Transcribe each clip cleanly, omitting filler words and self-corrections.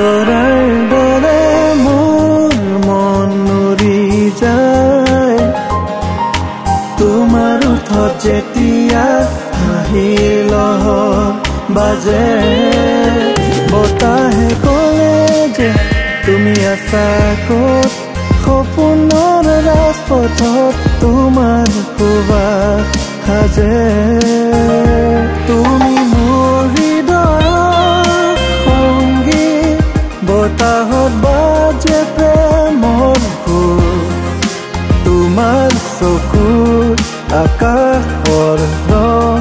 তৰাৰ দৰে মোৰ মন উৰি যায় তোমাৰ ওঠত যেতিয়া হাঁহিৰ বাজে বতাহে ক'লে যে তুমি আছা ক'ত সপোনৰ ৰাজপথত তোমাৰ সুবাস সাজে তুমি মোৰ হৃদয়ৰ সংগীত বতাহত বাজে প্ৰেমৰ সুৰ তোমাৰ চকুৰ আকাশৰ ৰং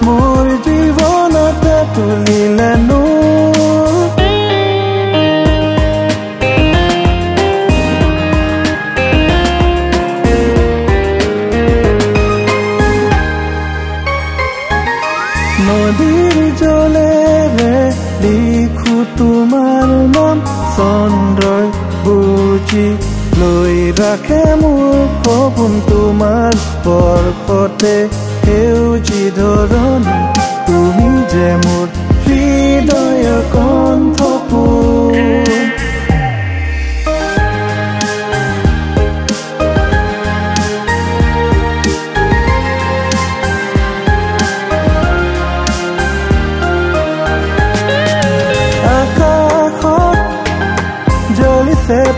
মোৰ জীৱনতে তুলিলে নদীৰ জলেৰে লিখো তোমাৰ নাম চন্দ্ৰই বুজি লৈ ৰাখে মোৰ সপোন তোমাৰ স্পৰ্শতে সেউজী ধৰণী তুমি যে মোৰ হৃদয়ৰ কণ্ঠপোৰ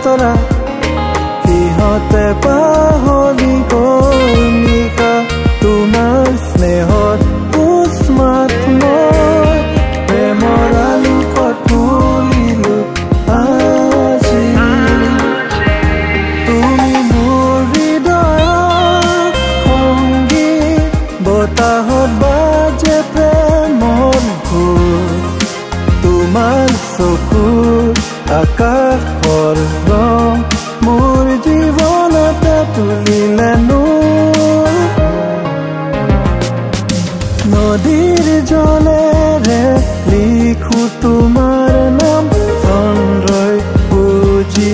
তৰা সিহঁতে পাহৰি গ'ল নিশা তোমাৰ স্নেহত উষ্মাত মই প্ৰেমৰ আলোকত তুলিলো আজি তুমি মোৰ হৃদয়ৰ সংগীত বতাহত বাজে প্ৰেমৰ সুৰ তোমাৰ চকুৰ আকাশৰ ৰং মোৰ জীৱনতে তুলিলে নদীৰ জলেৰে লিখো তোমাৰ নাম চন্দ্ৰই বুজি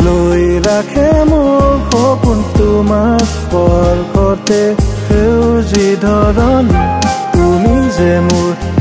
লৈ ৰাখে মোৰ সপোন তোমাৰ স্পৰ্শতে সেউজী ধৰণী তুমি যে মোৰ